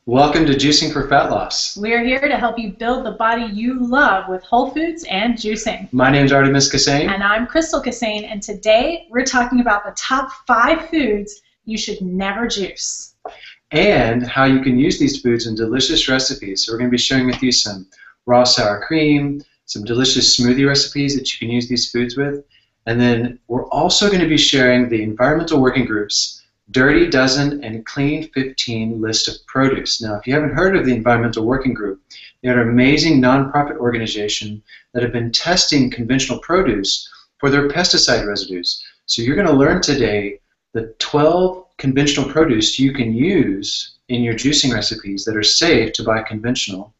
Welcome to Juicing for Fat Loss. We're here to help you build the body you love with whole foods and juicing. My name is Artemis Kassane. And I'm Crystal Kassane, and today we're talking about the top 5 foods you should never juice. And how you can use these foods in delicious recipes. So we're going to be sharing with you some raw sour cream, some delicious smoothie recipes that you can use these foods with. And then we're also going to be sharing the Environmental Working Group's Dirty Dozen and Clean 15 list of produce. Now, if you haven't heard of the Environmental Working Group, they're an amazing nonprofit organization that have been testing conventional produce for their pesticide residues. So you're going to learn today the 12 conventional produce you can use in your juicing recipes that are safe to buy conventional,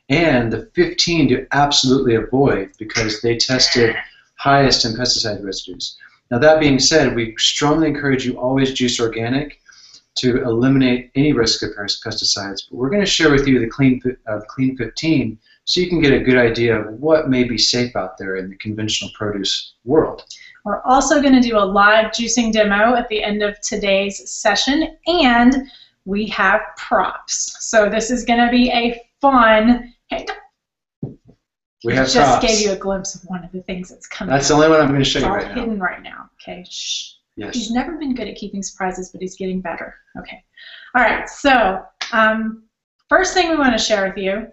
and the 15 to absolutely avoid because they tested highest in pesticide residues. Now, that being said, we strongly encourage you always juice organic to eliminate any risk of pesticides. But we're going to share with you the Clean 15 so you can get a good idea of what may be safe out there in the conventional produce world. We're also going to do a live juicing demo at the end of today's session, and we have props. So this is going to be a fun... We have just props. Gave you a glimpse of one of the things that's coming. That's the only one I'm going to show it's you all right now. hidden right now. Okay, shh. Yes. He's never been good at keeping surprises, but he's getting better. Okay. All right, so first thing we want to share with you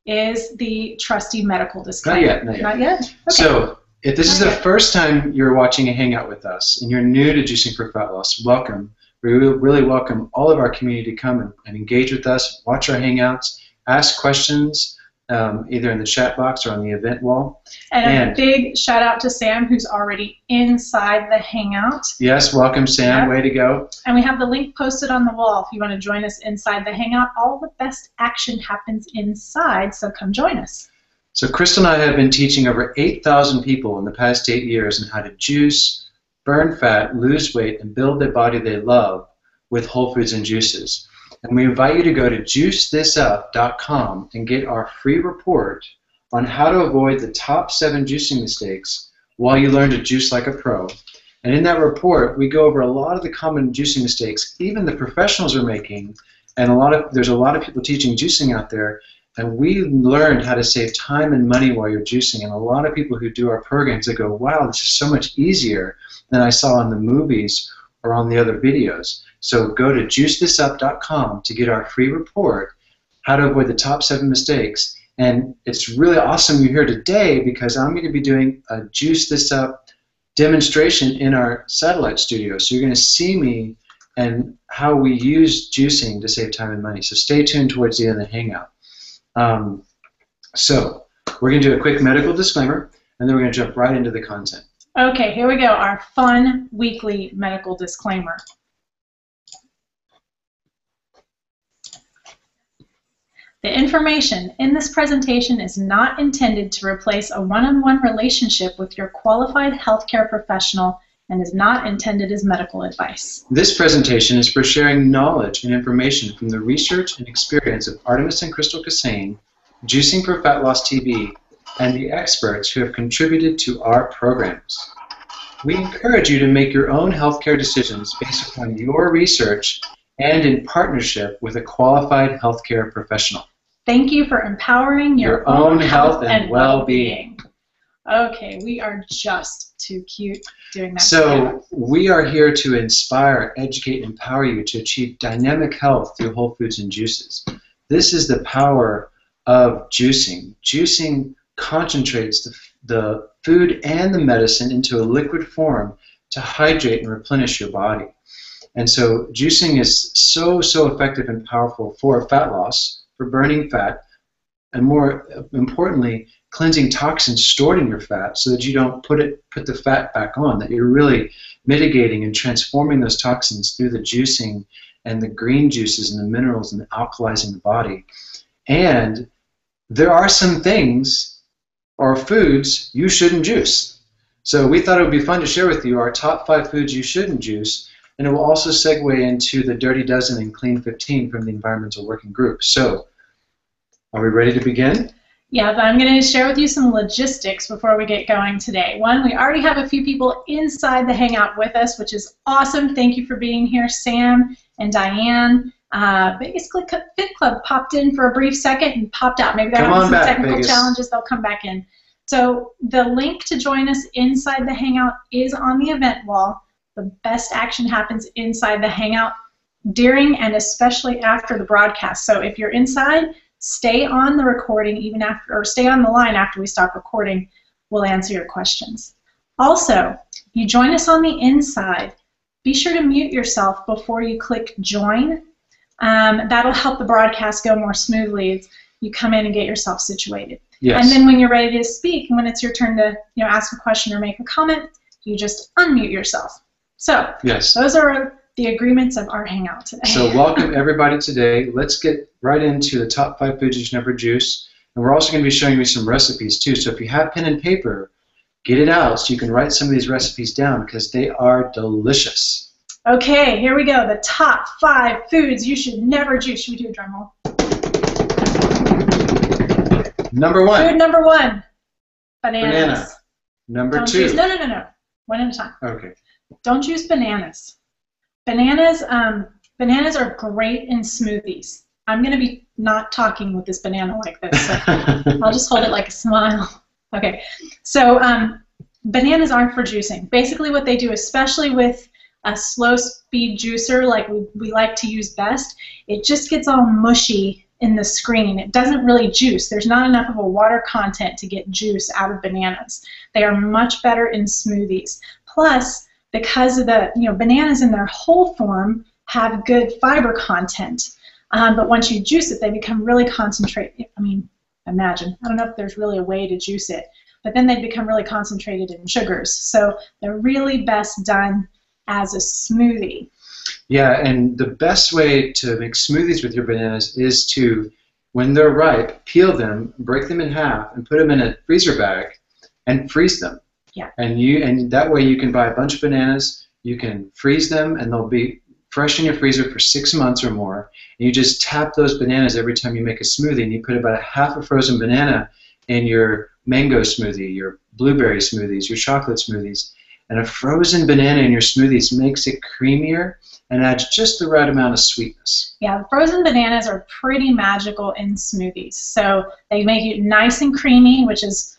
is the trusty medical disclaimer. Not yet. Not yet. Not yet? Okay. So if this is the first time you're watching a Hangout with us and you're new to Juicing for Fat Loss, welcome. We really welcome all of our community to come and engage with us, watch our Hangouts, ask questions, either in the chat box or on the event wall. And a big shout out to Sam, who's already inside the Hangout. Yes, welcome Sam, way to go. And we have the link posted on the wall if you want to join us inside the Hangout. All the best action happens inside, so come join us. So Crystal and I have been teaching over 8,000 people in the past 8 years on how to juice, burn fat, lose weight, and build the body they love with whole foods and juices. And we invite you to go to juicethisup.com and get our free report on how to avoid the top 7 juicing mistakes while you learn to juice like a pro. And in that report, we go over a lot of the common juicing mistakes even the professionals are making, and there's a lot of people teaching juicing out there, and we learned how to save time and money while you're juicing. And a lot of people who do our programs, they go, wow, this is so much easier than I saw in the movies or on the other videos. So go to juicethisup.com to get our free report, how to avoid the top 7 mistakes. And it's really awesome you're here today because I'm going to be doing a Juice This Up demonstration in our satellite studio. So you're going to see me and how we use juicing to save time and money. So stay tuned towards the end of the Hangout. So we're going to do a quick medical disclaimer, and then we're going to jump right into the content. Okay, here we go, our fun weekly medical disclaimer. The information in this presentation is not intended to replace a one-on-one relationship with your qualified healthcare professional and is not intended as medical advice. This presentation is for sharing knowledge and information from the research and experience of Artemis and Crystal Kassane, Juicing for Fat Loss TV, and the experts who have contributed to our programs. We encourage you to make your own healthcare decisions based upon your research and in partnership with a qualified healthcare professional. Thank you for empowering your own health and well-being. Okay, we are just too cute doing that. So we are here to inspire, educate, and empower you to achieve dynamic health through whole foods and juices. This is the power of juicing. Juicing concentrates the food and the medicine into a liquid form to hydrate and replenish your body. And so juicing is so effective and powerful for fat loss, for burning fat, and more importantly, cleansing toxins stored in your fat so that you don't put the fat back on, that you're really mitigating and transforming those toxins through the juicing and the green juices and the minerals and the alkalizing the body. And there are some things or foods you shouldn't juice. So we thought it would be fun to share with you our top 5 foods you shouldn't juice, and it will also segue into the Dirty Dozen and Clean 15 from the Environmental Working Group. So, are we ready to begin? Yeah, but I'm going to share with you some logistics before we get going today. One, we already have a few people inside the Hangout with us, which is awesome. Thank you for being here, Sam and Diane. Vegas Fit Club popped in for a brief second and popped out. Maybe they're having some technical challenges. They'll come back in. So the link to join us inside the Hangout is on the event wall. The best action happens inside the Hangout during and especially after the broadcast. So if you're inside, stay on the recording even after, or stay on the line after we stop recording. We'll answer your questions. Also, if you join us on the inside, be sure to mute yourself before you click join. That'll help the broadcast go more smoothly. You come in and get yourself situated. Yes. And then when you're ready to speak, and when it's your turn to ask a question or make a comment, you just unmute yourself. So yes, those are the agreements of our Hangout today. So welcome everybody today. Let's get right into the top 5 foods you should never juice. And we're also going to be showing you some recipes too. So if you have pen and paper, get it out so you can write some of these recipes down because they are delicious. Okay, here we go. The top 5 foods you should never juice. Should we do a drum roll? Number 1. Food number 1. Bananas. Banana. Number 2. No. One at a time. Okay. Don't juice bananas. Bananas are great in smoothies. I'm going to be not talking with this banana like this, so I'll just hold it like a smile. Okay, so bananas aren't for juicing. Basically what they do, especially with a slow speed juicer like we like to use best, it just gets all mushy in the screen. It doesn't really juice. There's not enough of a water content to get juice out of bananas. They are much better in smoothies. Plus, because of the, bananas in their whole form have good fiber content. But once you juice it, they become really concentrated. I mean, imagine. I don't know if there's really a way to juice it, but then they become really concentrated in sugars. So they're really best done as a smoothie. Yeah, and the best way to make smoothies with your bananas is to, when they're ripe, peel them, break them in half, and put them in a freezer bag and freeze them. Yeah. And that way you can buy a bunch of bananas, you can freeze them, and they'll be fresh in your freezer for 6 months or more. And you just tap those bananas every time you make a smoothie, and you put about half a frozen banana in your mango smoothie, your blueberry smoothies, your chocolate smoothies. And a frozen banana in your smoothies makes it creamier and adds just the right amount of sweetness. Yeah, frozen bananas are pretty magical in smoothies. So they make it nice and creamy, which is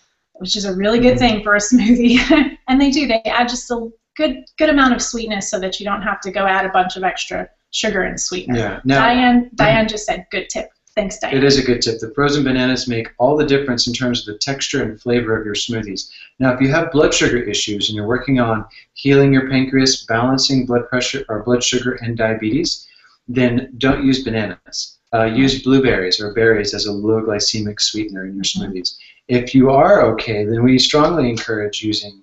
a really good thing for a smoothie. And they add just a good amount of sweetness so that you don't have to go add a bunch of extra sugar and sweetener. Yeah. Now, Diane just said good tip. Thanks, Diane. It is a good tip. The frozen bananas make all the difference in terms of the texture and flavor of your smoothies. Now, if you have blood sugar issues and you're working on healing your pancreas, balancing blood pressure or blood sugar and diabetes, then don't use bananas. Use blueberries or berries as a low glycemic sweetener in your smoothies. If you are okay, then we strongly encourage using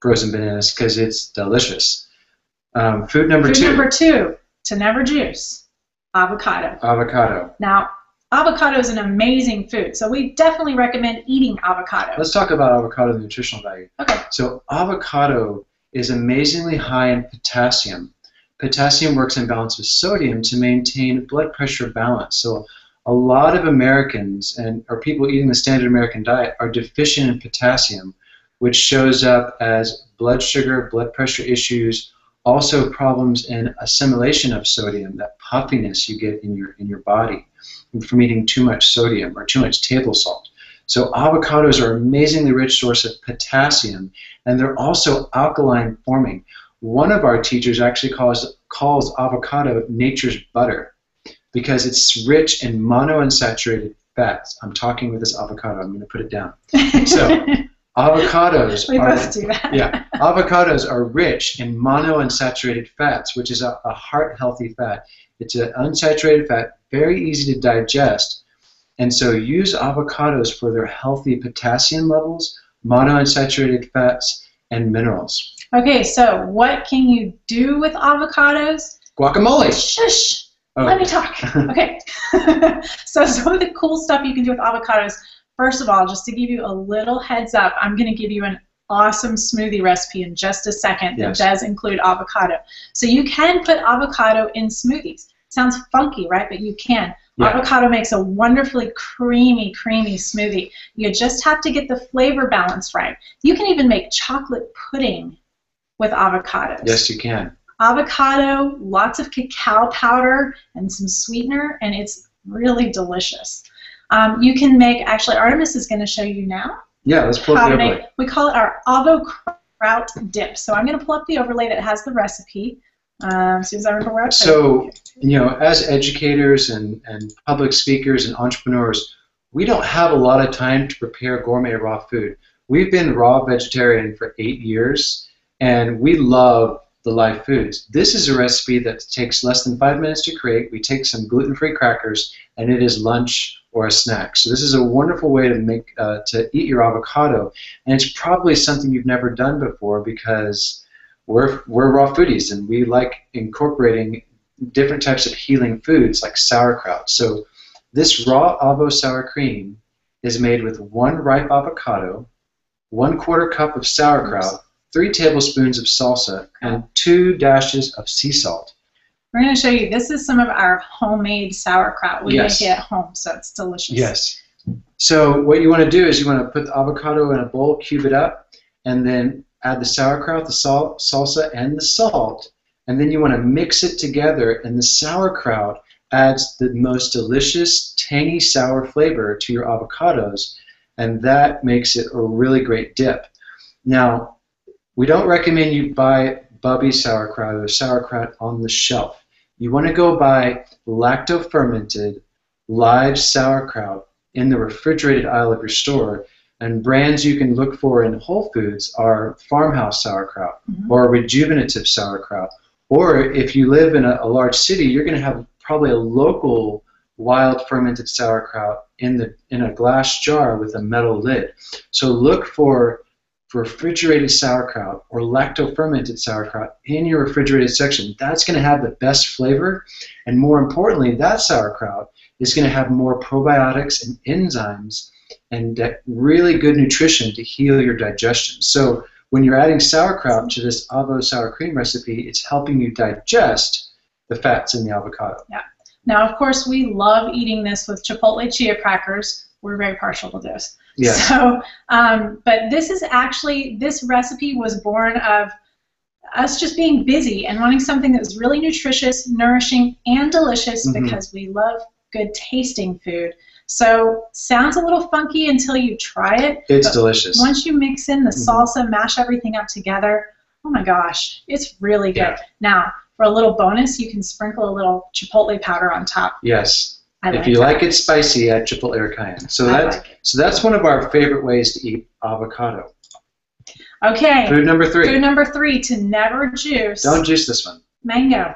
frozen bananas because it's delicious. Food number 2. Food number 2 to never juice, avocado. Avocado. Now, avocado is an amazing food, so we definitely recommend eating avocado. Let's talk about avocado nutritional value. Okay. So avocado is amazingly high in potassium. Potassium works in balance with sodium to maintain blood pressure balance. So a lot of Americans or people eating the standard American diet are deficient in potassium, which shows up as blood sugar, blood pressure issues, also problems in assimilation of sodium, that puffiness you get in your body from eating too much sodium or too much table salt. So avocados are an amazingly rich source of potassium, and they're also alkaline forming. One of our teachers actually calls avocado nature's butter because it's rich in monounsaturated fats. I'm talking with this avocado. I'm going to put it down. So avocados avocados are rich in monounsaturated fats, which is a heart-healthy fat. It's an unsaturated fat, very easy to digest, and so use avocados for their healthy potassium levels, monounsaturated fats, and minerals. Okay, so what can you do with avocados? Guacamole. Shush. Oh. Let me talk. Okay. So some of the cool stuff you can do with avocados. First of all, just to give you a little heads up, I'm going to give you an awesome smoothie recipe in just a second that does include avocado. So you can put avocado in smoothies. Sounds funky, right? But you can. Yeah. Avocado makes a wonderfully creamy smoothie. You just have to get the flavor balance right. You can even make chocolate pudding with avocados. Yes, you can. avocado, lots of cacao powder, and some sweetener, and it's really delicious. You can make, actually Artemis is going to show you now. Yeah, let's pull up the overlay. We call it our avocado dip. So I'm going to pull up the overlay that has the recipe. As soon as I remember where So, you know, as educators and public speakers and entrepreneurs, we don't have a lot of time to prepare gourmet raw food. We've been raw vegetarian for 8 years, and we love the live foods. This is a recipe that takes less than 5 minutes to create. We take some gluten-free crackers, and it is lunch or a snack. So this is a wonderful way to make to eat your avocado, and it's probably something you've never done before because we're raw foodies, and we like incorporating different types of healing foods like sauerkraut. So this raw avo sour cream is made with 1 ripe avocado, 1/4 cup of sauerkraut, 3 tablespoons of salsa, and 2 dashes of sea salt. We're going to show you, this is some of our homemade sauerkraut. We make it at home, so it's delicious. Yes. So what you want to do is you want to put the avocado in a bowl, cube it up, and then add the sauerkraut, the salsa, and the salt, and then you want to mix it together, and the sauerkraut adds the most delicious, tangy, sour flavor to your avocados, and that makes it a really great dip. Now, we don't recommend you buy Bubby sauerkraut or sauerkraut on the shelf. You want to go buy lacto-fermented live sauerkraut in the refrigerated aisle of your store. And brands you can look for in Whole Foods are Farmhouse sauerkraut or Rejuvenative sauerkraut. Or if you live in a large city, you're going to have probably a local wild fermented sauerkraut in a glass jar with a metal lid. So look for refrigerated sauerkraut or lacto-fermented sauerkraut in your refrigerated section. That's going to have the best flavor, and more importantly, that sauerkraut is going to have more probiotics and enzymes and really good nutrition to heal your digestion. So when you're adding sauerkraut to this avo sour cream recipe, it's helping you digest the fats in the avocado. Yeah. Now, of course, we love eating this with Chipotle chia crackers. We're very partial to this. Yeah. So, but this is actually, this recipe was born of us just being busy and wanting something that was really nutritious, nourishing, and delicious because we love good tasting food. So sounds a little funky until you try it. It's delicious. Once you mix in the salsa, mash everything up together, oh my gosh, it's really good. Yeah. Now, for a little bonus, you can sprinkle a little chipotle powder on top. Yes. If you like it spicy, add chipotle or cayenne. So that's one of our favorite ways to eat avocado. Okay. Food number 3. Food number 3, to never juice. Don't juice this one. Mango.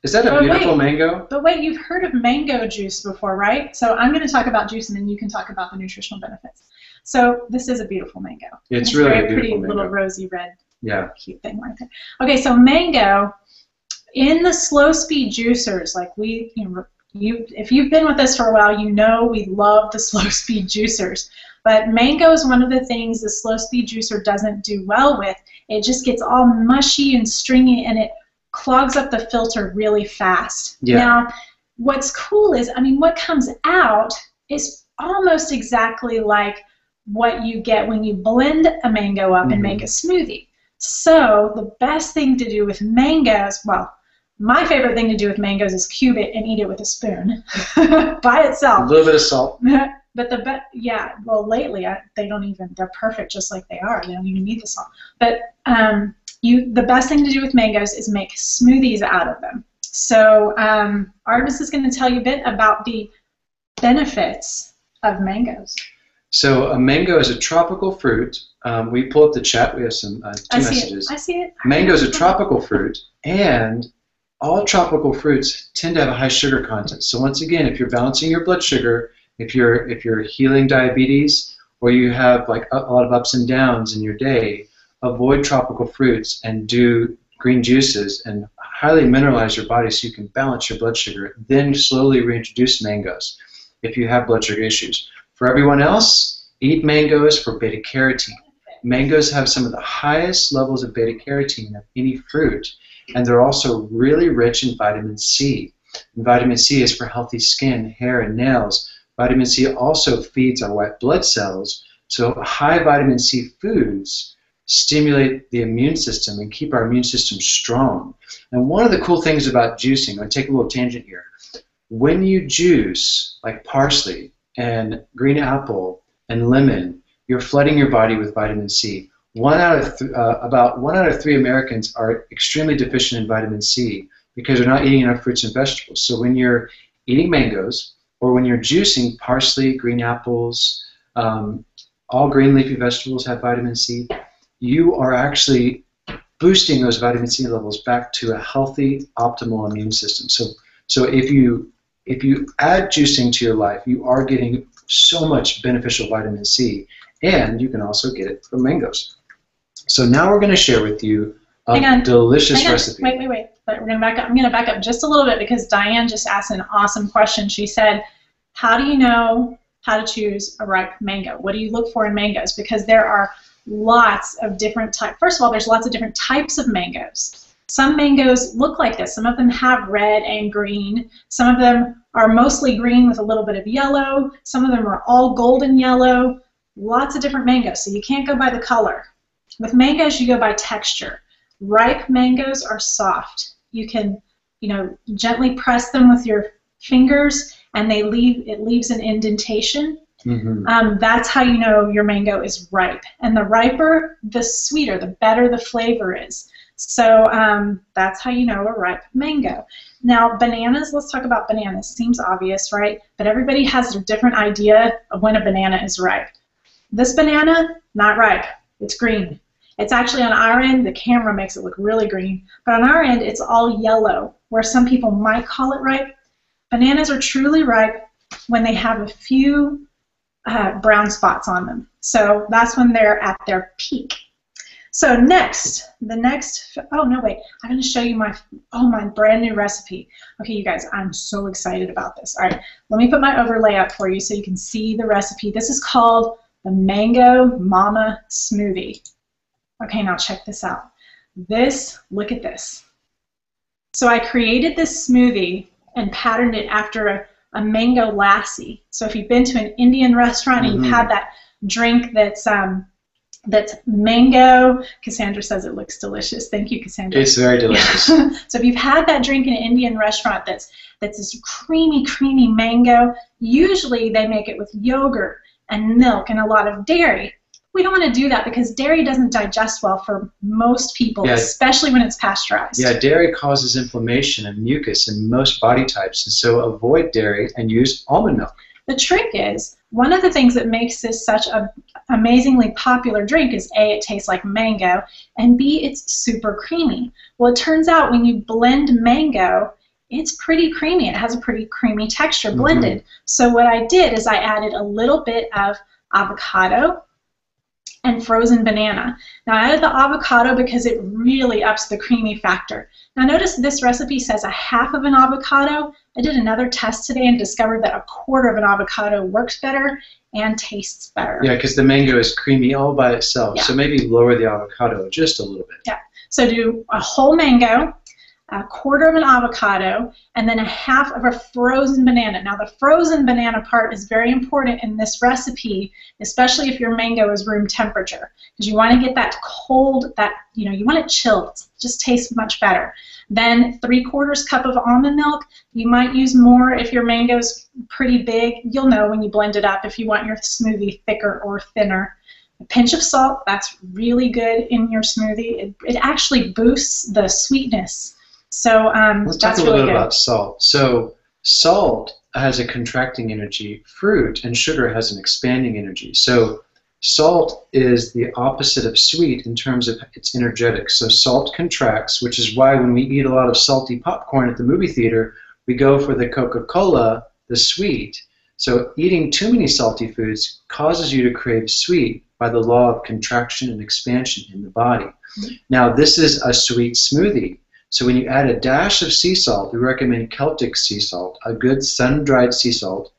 Is that a beautiful mango? But wait, you've heard of mango juice before, right? So I'm going to talk about juice, and then you can talk about the nutritional benefits. So this is a beautiful mango. It's really a beautiful pretty mango. Little rosy red, cute thing right there. Okay, so mango in the slow speed juicers, like if you've been with us for a while, you know we love the slow speed juicers. But mango is one of the things the slow speed juicer doesn't do well with. It just gets all mushy and stringy, and it clogs up the filter really fast. Yeah. Now, what's cool is, I mean, what comes out is almost exactly like what you get when you blend a mango up and make a smoothie. So the best thing to do with mangoes, well, my favorite thing to do with mangoes is cube it and eat it with a spoon by itself. A little bit of salt. But well, lately they don't even, they're perfect just like they are. They don't even need the salt. But the best thing to do with mangoes is make smoothies out of them. So Artemis is going to tell you a bit about the benefits of mangoes. So a mango is a tropical fruit. We pull up the chat. We have some 2 messages. I see it. Mango is a tropical fruit, and all tropical fruits tend to have a high sugar content. So once again, if you're balancing your blood sugar, if you're healing diabetes, or you have like a lot of ups and downs in your day, avoid tropical fruits and do green juices and highly mineralize your body so you can balance your blood sugar. Then slowly reintroduce mangoes if you have blood sugar issues. For everyone else, eat mangoes for beta-carotene. Mangoes have some of the highest levels of beta-carotene of any fruit, and they're also really rich in vitamin C. And vitamin C is for healthy skin, hair, and nails. Vitamin C also feeds our white blood cells, so high vitamin C foods stimulate the immune system and keep our immune system strong. And one of the cool things about juicing, I'm going to take a little tangent here. When you juice, like parsley and green apple and lemon, you're flooding your body with vitamin C. About 1 out of 3 Americans are extremely deficient in vitamin C because they're not eating enough fruits and vegetables. So when you're eating mangoes or when you're juicing parsley, green apples, all green leafy vegetables have vitamin C, you are actually boosting those vitamin C levels back to a healthy, optimal immune system. So if you add juicing to your life, you are getting so much beneficial vitamin C, and you can also get it from mangoes. So now we're going to share with you a delicious recipe. Wait. But we're going to back up. I'm going to back up just a little bit because Diane just asked an awesome question. She said, how do you know how to choose a ripe mango? What do you look for in mangoes? Because there are lots of different types. First of all, there's lots of different types of mangoes. Some mangoes look like this. Some of them have red and green. Some of them are mostly green with a little bit of yellow. Some of them are all golden yellow. Lots of different mangoes, so you can't go by the color. With mangoes, you go by texture. Ripe mangoes are soft. You can, gently press them with your fingers, and it leaves an indentation. Mm-hmm. That's how you know your mango is ripe. And the riper, the sweeter, the better the flavor is. So that's how you know a ripe mango. Now, bananas, let's talk about bananas. Seems obvious, right? But everybody has a different idea of when a banana is ripe. This banana, not ripe. It's green. It's actually on our end, the camera makes it look really green, but on our end, it's all yellow, where some people might call it ripe. Bananas are truly ripe when they have a few brown spots on them. So that's when they're at their peak. So I'm going to show you my brand new recipe. Okay, you guys, I'm so excited about this. All right, let me put my overlay up for you so you can see the recipe. This is called the Mango Mama Smoothie. Okay, now check this out. Look at this. So I created this smoothie and patterned it after a mango lassi. So if you've been to an Indian restaurant and you've had that drink that's mango, Cassandra says it looks delicious. Thank you, Cassandra. It's very delicious. So if you've had that drink in an Indian restaurant that's this creamy mango, usually they make it with yogurt and milk and a lot of dairy. We don't want to do that because dairy doesn't digest well for most people, especially when it's pasteurized. Yeah, dairy causes inflammation and mucus in most body types, and so avoid dairy and use almond milk. The trick is, one of the things that makes this such an amazingly popular drink is A, it tastes like mango, and B, it's super creamy. Well, it turns out when you blend mango, it's pretty creamy. It has a pretty creamy texture blended. So what I did is I added a little bit of avocado and frozen banana. Now I added the avocado because it really ups the creamy factor. Now notice this recipe says a half of an avocado. I did another test today and discovered that a quarter of an avocado works better and tastes better. Yeah, because the mango is creamy all by itself, so maybe lower the avocado just a little bit. Yeah, so do a whole mango, a quarter of an avocado, and then a half of a frozen banana. Now the frozen banana part is very important in this recipe, especially if your mango is room temperature, because you want to get that cold, you want it chilled. It just tastes much better. Then 3/4 cup of almond milk. You might use more if your mango's pretty big. You'll know when you blend it up if you want your smoothie thicker or thinner. A pinch of salt, that's really good in your smoothie. It actually boosts the sweetness. So let's talk a little bit about salt. So salt has a contracting energy. Fruit and sugar has an expanding energy. So salt is the opposite of sweet in terms of its energetics. So salt contracts, which is why when we eat a lot of salty popcorn at the movie theater, we go for the Coca-Cola, the sweet. So eating too many salty foods causes you to crave sweet by the law of contraction and expansion in the body. Now this is a sweet smoothie. So when you add a dash of sea salt, we recommend Celtic sea salt, a good sun-dried sea salt.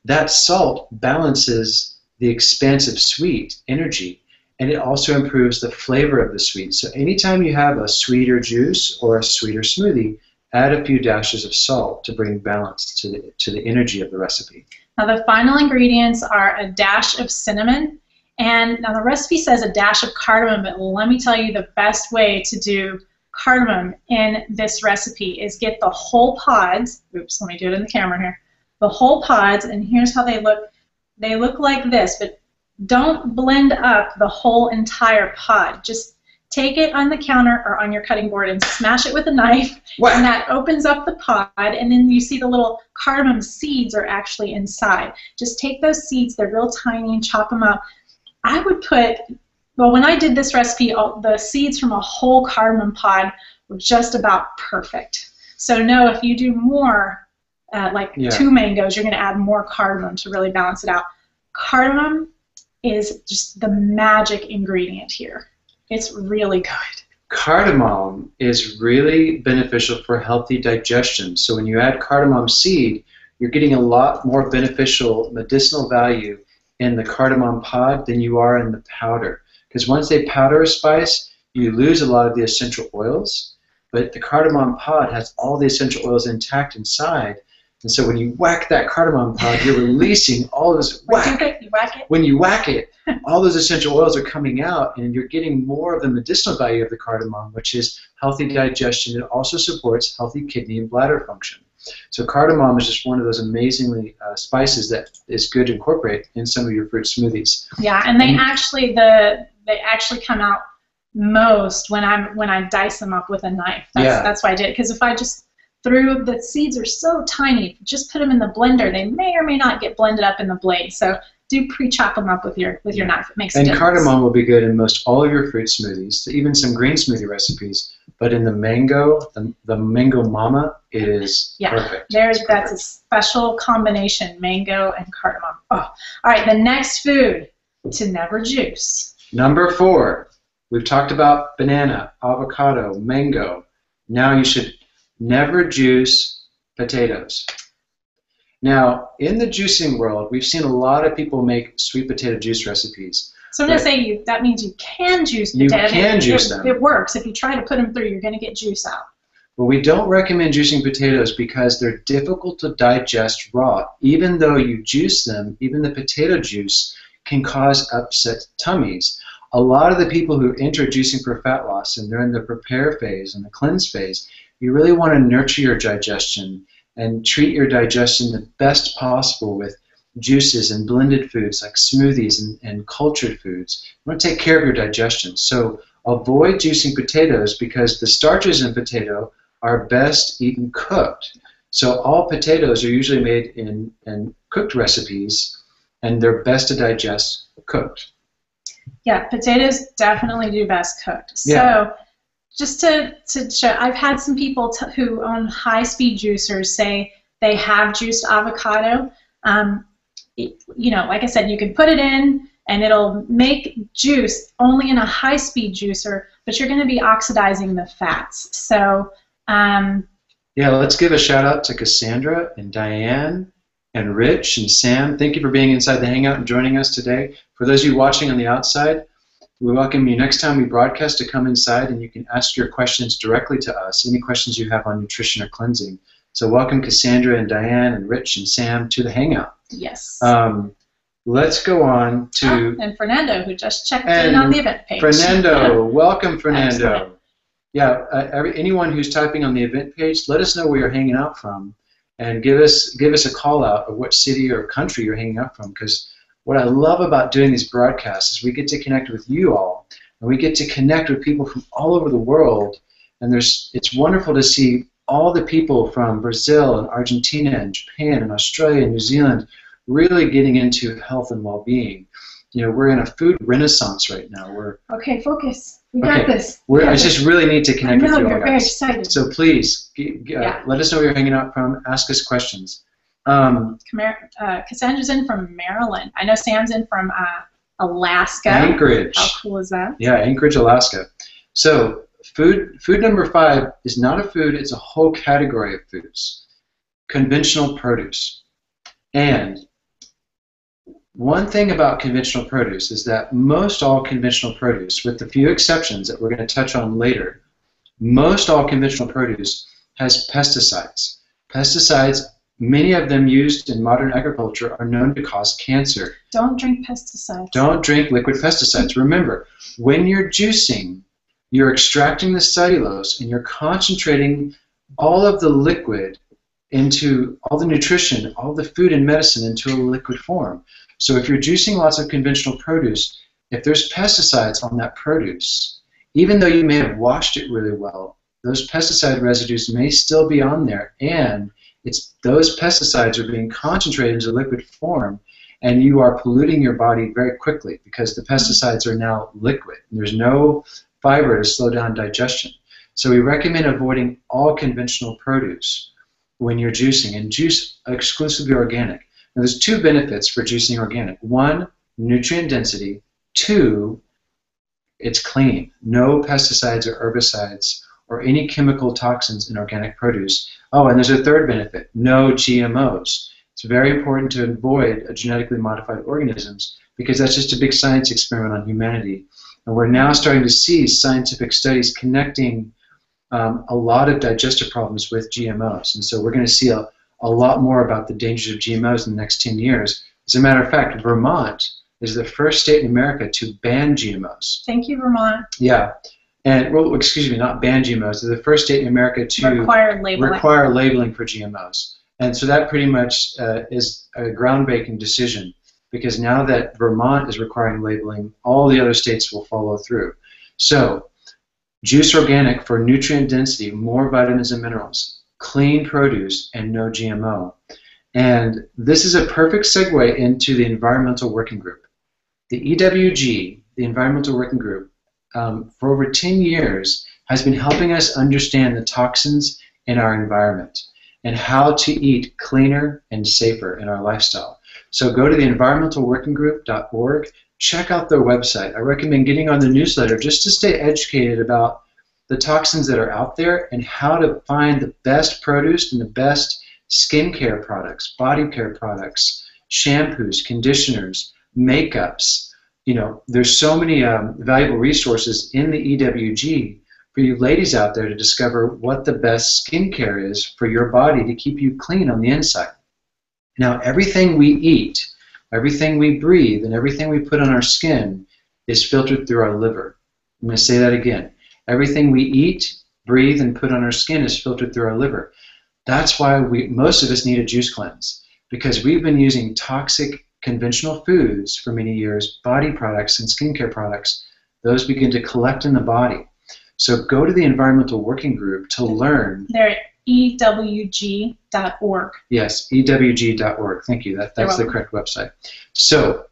That salt balances the expansive sweet energy, and it also improves the flavor of the sweet. So anytime you have a sweeter juice or a sweeter smoothie, add a few dashes of salt to bring balance to the energy of the recipe. Now the final ingredients are a dash of cinnamon And now the recipe says a dash of cardamom, but let me tell you the best way to do cardamom in this recipe is get the whole pods. Oops, let me do it in the camera here. The whole pods, and here's how they look. They look like this, but don't blend up the whole entire pod. Just take it on the counter or on your cutting board and smash it with a knife, and that opens up the pod, and then you see the little cardamom seeds are actually inside. Just take those seeds, they're real tiny, and chop them up. I would put, well, when I did this recipe, the seeds from a whole cardamom pod were just about perfect. So no, if you do more, like 2 mangoes, you're going to add more cardamom to really balance it out. Cardamom is just the magic ingredient here. It's really good. Cardamom is really beneficial for healthy digestion. So when you add cardamom seed, you're getting a lot more beneficial medicinal value in the cardamom pod than you are in the powder. Because once they powder a spice, you lose a lot of the essential oils, but the cardamom pod has all the essential oils intact inside. And so when you whack that cardamom pod, you're releasing all those When you whack it, all those essential oils are coming out, and you're getting more of the medicinal value of the cardamom, which is healthy digestion. It also supports healthy kidney and bladder function. So cardamom is just one of those amazingly spices that is good to incorporate in some of your fruit smoothies. Yeah, and they actually come out most when I dice them up with a knife. That's why I did it. Because if I just the seeds are so tiny, just put them in the blender, they may or may not get blended up in the blade. So do pre-chop them up with your knife. It makes a difference. And cardamom will be good in most all of your fruit smoothies, even some green smoothie recipes. But in the mango, the mango mama is perfect. That's a special combination, mango and cardamom. Oh, all right, the next food to never juice. Number 4, we've talked about banana, avocado, mango. Now you should never juice potatoes. Now, in the juicing world, we've seen a lot of people make sweet potato juice recipes. So I'm going to say that means you can juice potatoes. You can juice them. It works. If you try to put them through, you're going to get juice out. Well, we don't recommend juicing potatoes because they're difficult to digest raw. Even though you juice them, even the potato juice can cause upset tummies. A lot of the people who enter juicing for fat loss, and they're in the prepare phase and the cleanse phase, you really want to nurture your digestion and treat your digestion the best possible with juices and blended foods like smoothies and cultured foods. You want to take care of your digestion. So avoid juicing potatoes because the starches in potato are best eaten cooked. So all potatoes are usually made in cooked recipes, and they're best to digest cooked. Yeah, potatoes definitely do best cooked. So just to show, I've had some people who own high-speed juicers say they have juiced avocado. You know, like I said, you can put it in and it'll make juice only in a high-speed juicer, but you're going to be oxidizing the fats. So yeah, let's give a shout out to Cassandra and Diane and Rich and Sam. Thank you for being inside the Hangout and joining us today. For those of you watching on the outside, we welcome you next time we broadcast to come inside, and you can ask your questions directly to us, any questions you have on nutrition or cleansing. So welcome Cassandra and Diane and Rich and Sam to the Hangout. Yes. Let's go on to... and Fernando, who just checked in on the event page. Fernando, welcome Fernando. Excellent. Yeah, anyone who's typing on the event page, let us know where you're hanging out from, and give us a call out of what city or country you're hanging out from, because what I love about doing these broadcasts is we get to connect with you all, and we get to connect with people from all over the world, and it's wonderful to see all the people from Brazil and Argentina and Japan and Australia and New Zealand really getting into health and well-being. You know, we're in a food renaissance right now. Okay, focus. We got this. I just really need to connect with you all, you're guys. very excited. So please, let us know where you're hanging out from. Ask us questions. Cassandra's in from Maryland. I know Sam's in from Alaska. Anchorage. How cool is that? Yeah, Anchorage, Alaska. So food number 5 is not a food, it's a whole category of foods. Conventional produce. And one thing about conventional produce is that most all conventional produce, with the few exceptions that we're going to touch on later, most all conventional produce has pesticides. Pesticides Many of them used in modern agriculture are known to cause cancer. Don't drink pesticides. Don't drink liquid pesticides. Remember, when you're juicing, you're extracting the cellulose and you're concentrating all of the liquid into all the nutrition, all the food and medicine into a liquid form. So if you're juicing lots of conventional produce, if there's pesticides on that produce, even though you may have washed it really well, those pesticide residues may still be on there, and those pesticides are being concentrated into liquid form, and you are polluting your body very quickly because the pesticides are now liquid. There's no fiber to slow down digestion. So we recommend avoiding all conventional produce when you're juicing, and juice exclusively organic. Now there's two benefits for juicing organic. One, nutrient density. Two, it's clean. No pesticides or herbicides or any chemical toxins in organic produce. Oh, and there's a third benefit, no GMOs. It's very important to avoid genetically modified organisms because that's just a big science experiment on humanity. And we're now starting to see scientific studies connecting a lot of digestive problems with GMOs. And so we're going to see a lot more about the dangers of GMOs in the next 10 years. As a matter of fact, Vermont is the first state in America to ban GMOs. Thank you, Vermont. Yeah. And, well, excuse me, not ban GMOs. They're the first state in America to require labeling for GMOs. And so that pretty much is a groundbreaking decision, because now that Vermont is requiring labeling, all the other states will follow through. So, juice organic for nutrient density, more vitamins and minerals, clean produce, and no GMO. And this is a perfect segue into the Environmental Working Group. The EWG, the Environmental Working Group, for over 10 years has been helping us understand the toxins in our environment and how to eat cleaner and safer in our lifestyle. So go to the environmentalworkinggroup.org, check out their website. I recommend getting on the newsletter just to stay educated about the toxins that are out there and how to find the best produce and the best skincare products, body care products, shampoos, conditioners, makeups. You know, there's so many valuable resources in the EWG for you ladies out there to discover what the best skincare is for your body to keep you clean on the inside. Now, everything we eat, everything we breathe, and everything we put on our skin is filtered through our liver. I'm going to say that again. Everything we eat, breathe, and put on our skin is filtered through our liver. That's why most of us need a juice cleanse, because we've been using toxic conventional foods for many years, body products and skincare products. Those begin to collect in the body. So go to the Environmental Working Group to learn. They're at ewg.org. Yes, ewg.org. Thank you. That's the correct website. So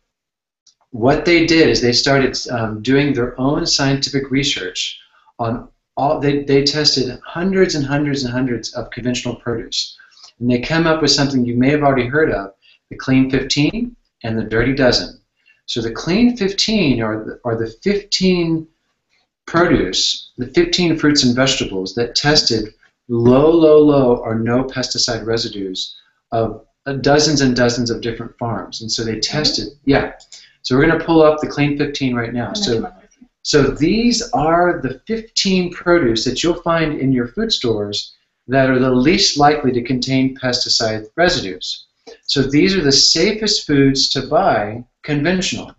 what they did is they started doing their own scientific research on all. They tested hundreds and hundreds and hundreds of conventional produce, and they came up with something you may have already heard of: the Clean 15 and the Dirty Dozen. So the Clean 15 are the 15 produce, the 15 fruits and vegetables that tested low or no pesticide residues of dozens and dozens of different farms. And so they tested, yeah. So we're going to pull up the Clean 15 right now. So these are the 15 produce that you'll find in your food stores that are the least likely to contain pesticide residues. So these are the safest foods to buy conventional.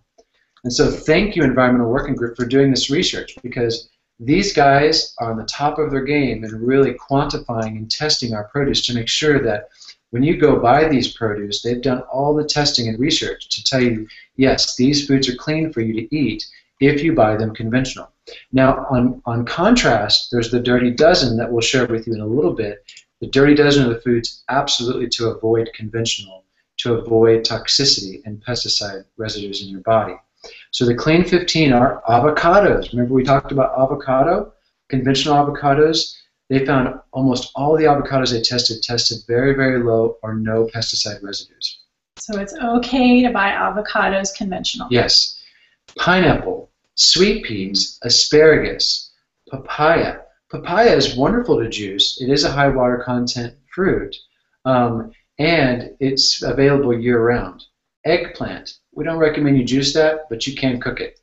And so thank you, Environmental Working Group, for doing this research, because these guys are on the top of their game and really quantifying and testing our produce to make sure that when you go buy these produce, they've done all the testing and research to tell you, yes, these foods are clean for you to eat if you buy them conventional. Now, on contrast, there's the Dirty Dozen that we'll share with you in a little bit. The Dirty Dozen are the foods absolutely to avoid conventional, to avoid toxicity and pesticide residues in your body. So the Clean 15 are avocados. Remember we talked about avocado? Conventional avocados. They found almost all the avocados they tested very, very low or no pesticide residues. So it's okay to buy avocados conventional. Yes. Pineapple, sweet peas, asparagus, papaya. Papaya is wonderful to juice. It is a high water content fruit, and it's available year-round. Eggplant. We don't recommend you juice that, but you can cook it.